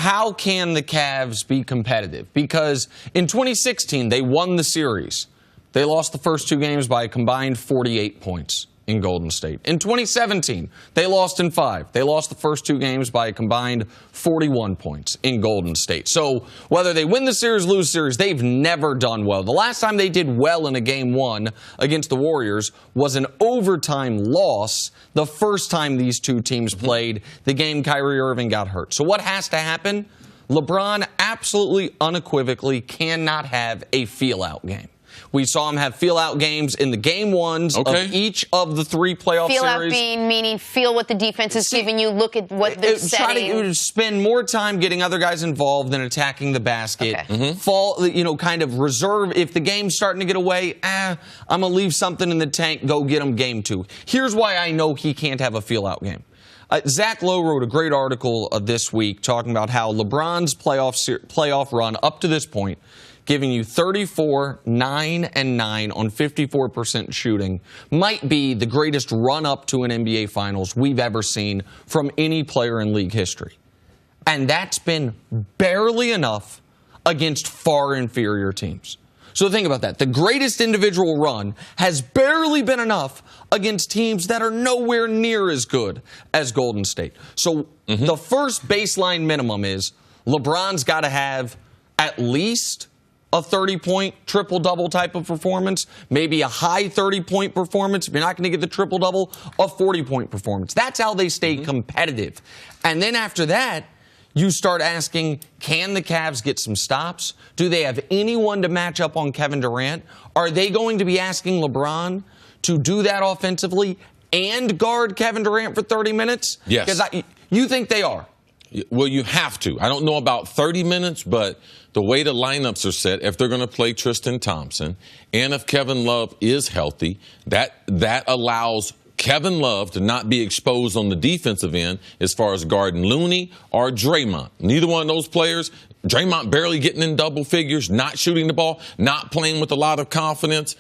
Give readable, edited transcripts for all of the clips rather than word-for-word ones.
how can the Cavs be competitive? Because in 2016, they won the series. They lost the first 2 games by a combined 48 points in Golden State. In 2017, they lost in 5. They lost the first 2 games by a combined 41 points in Golden State. So whether they win the series, lose the series, they've never done well. The last time they did well in a game 1 against the Warriors was an overtime loss the first time these two teams played, the game Kyrie Irving got hurt. So what has to happen? LeBron absolutely unequivocally cannot have a feel-out game. We saw him have feel-out games in the game 1s of each of the 3 playoff series. Feel-out being meaning feel what the defense is giving you, look at what they're setting. Try to spend more time getting other guys involved than attacking the basket. Okay. Kind of reserve. If the game's starting to get away, I'm going to leave something in the tank, go get him game 2. Here's why I know he can't have a feel-out game. Zach Lowe wrote a great article this week talking about how LeBron's playoff run up to this point, giving you 34, 9, and 9 on 54% shooting, might be the greatest run-up to an NBA Finals we've ever seen from any player in league history. And that's been barely enough against far inferior teams. So think about that. The greatest individual run has barely been enough against teams that are nowhere near as good as Golden State. So the first baseline minimum is LeBron's got to have at least a 30-point triple-double type of performance, maybe a high 30-point performance. If you're not going to get the triple-double, a 40-point performance. That's how they stay competitive. And then after that, you start asking, can the Cavs get some stops? Do they have anyone to match up on Kevin Durant? Are they going to be asking LeBron to do that offensively and guard Kevin Durant for 30 minutes? Yes. Because you think they are. Well, you have to. I don't know about 30 minutes, but the way the lineups are set, if they're going to play Tristan Thompson, and if Kevin Love is healthy, that allows Kevin Love to not be exposed on the defensive end as far as guarding Looney or Draymond. Neither one of those players, Draymond barely getting in double figures, not shooting the ball, not playing with a lot of confidence.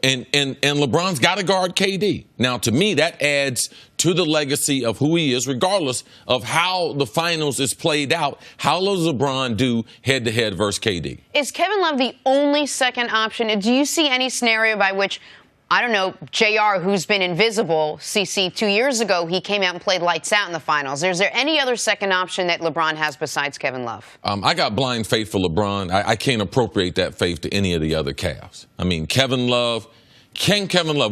And LeBron's got to guard KD. Now, to me, that adds to the legacy of who he is, regardless of how the finals is played out. How does LeBron do head-to-head versus KD? Is Kevin Love the only second option? Do you see any scenario by which, I don't know, JR, who's been invisible, CC, 2 years ago, he came out and played lights out in the finals. Is there any other second option that LeBron has besides Kevin Love? I got blind faith for LeBron. I can't appropriate that faith to any of the other Cavs. I mean, Kevin Love,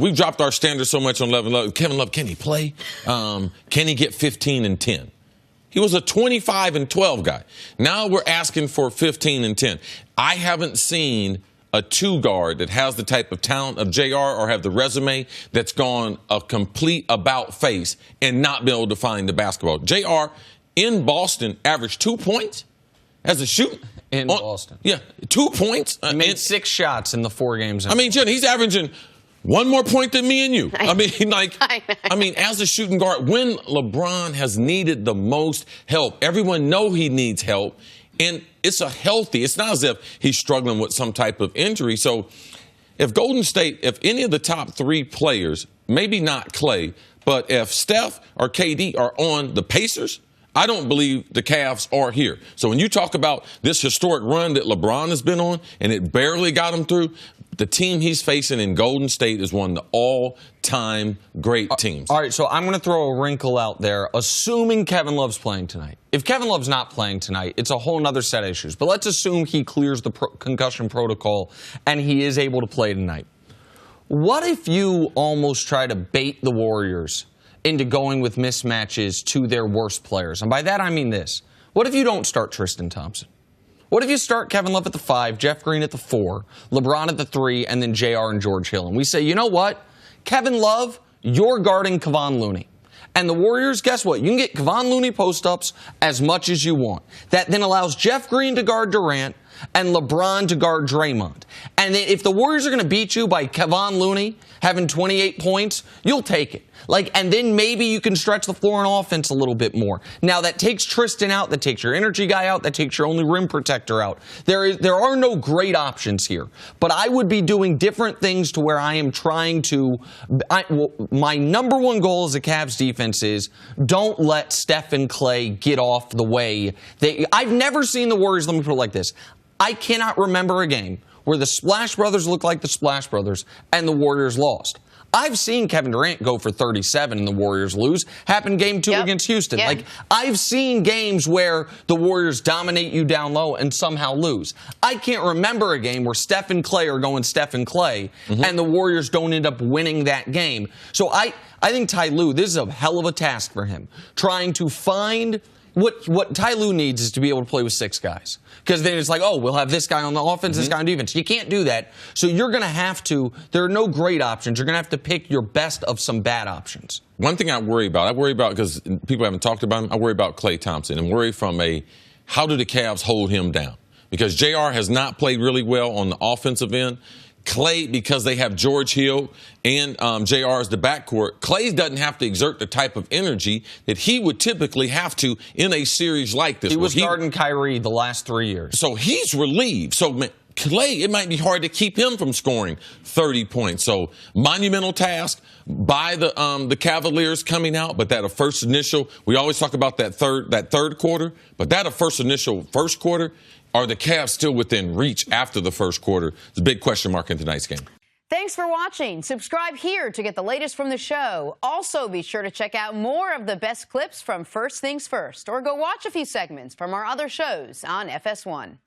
we've dropped our standards so much on Love. Kevin Love, can he play? Can he get 15 and 10? He was a 25 and 12 guy. Now we're asking for 15 and 10. I haven't seen a 2-guard that has the type of talent of JR or have the resume that's gone a complete about-face and not be able to find the basketball. JR in Boston averaged 2 points as a shoot. In Boston. Yeah, 2 points. He made 6 shots in the 4 games. I mean, Jen, he's averaging 1 more point than me and you. I mean, as a shooting guard, when LeBron has needed the most help, everyone know he needs help. And it's not as if he's struggling with some type of injury. So if Golden State, if any of the top 3 players, maybe not Clay, but if Steph or KD are on the Pacers, I don't believe the Cavs are here. So when you talk about this historic run that LeBron has been on and it barely got him through, the team he's facing in Golden State is one of the all-time great teams. All right, so I'm going to throw a wrinkle out there, assuming Kevin Love's playing tonight. If Kevin Love's not playing tonight, it's a whole other set of issues. But let's assume he clears the concussion protocol and he is able to play tonight. What if you almost try to bait the Warriors into going with mismatches to their worst players? And by that, I mean this. What if you don't start Tristan Thompson? What if you start Kevin Love at the 5, Jeff Green at the 4, LeBron at the 3, and then JR and George Hill? And we say, you know what? Kevin Love, you're guarding Kevon Looney. And the Warriors, guess what? You can get Kevon Looney post-ups as much as you want. That then allows Jeff Green to guard Durant and LeBron to guard Draymond. And if the Warriors are going to beat you by Kevon Looney having 28 points, you'll take it. And then maybe you can stretch the floor on offense a little bit more. Now, that takes Tristan out, that takes your energy guy out, that takes your only rim protector out. There are no great options here. But I would be doing different things to where I am trying to my number one goal as a Cavs defense is don't let Steph and Clay get off the way. I've never seen the Warriors, let me put it like this. I cannot remember a game where the Splash Brothers looked like the Splash Brothers and the Warriors lost. I've seen Kevin Durant go for 37 and the Warriors lose. Happened game 2 against Houston. Yeah. I've seen games where the Warriors dominate you down low and somehow lose. I can't remember a game where Steph and Clay are going Steph and Clay and the Warriors don't end up winning that game. So I think Ty Lue, this is a hell of a task for him, trying to find what Ty Lue needs is to be able to play with 6 guys. Because then it's like, oh, we'll have this guy on the offense, this guy on defense. You can't do that. So you're going to have to, there are no great options. You're going to have to pick your best of some bad options. One thing I worry about, because people haven't talked about him, I worry about Klay Thompson and worry from how do the Cavs hold him down? Because JR has not played really well on the offensive end. Klay, because they have George Hill and JR as the backcourt, Klay doesn't have to exert the type of energy that he would typically have to in a series like this. He was guarding Kyrie the last 3 years. So he's relieved. So Klay, it might be hard to keep him from scoring 30 points. So monumental task by the Cavaliers coming out, but that a first initial, we always talk about that third quarter, but that a first quarter, are the Cavs still within reach after the first quarter? It's a big question mark in tonight's game. Thanks for watching. Subscribe here to get the latest from the show. Also, be sure to check out more of the best clips from First Things First, or go watch a few segments from our other shows on FS1.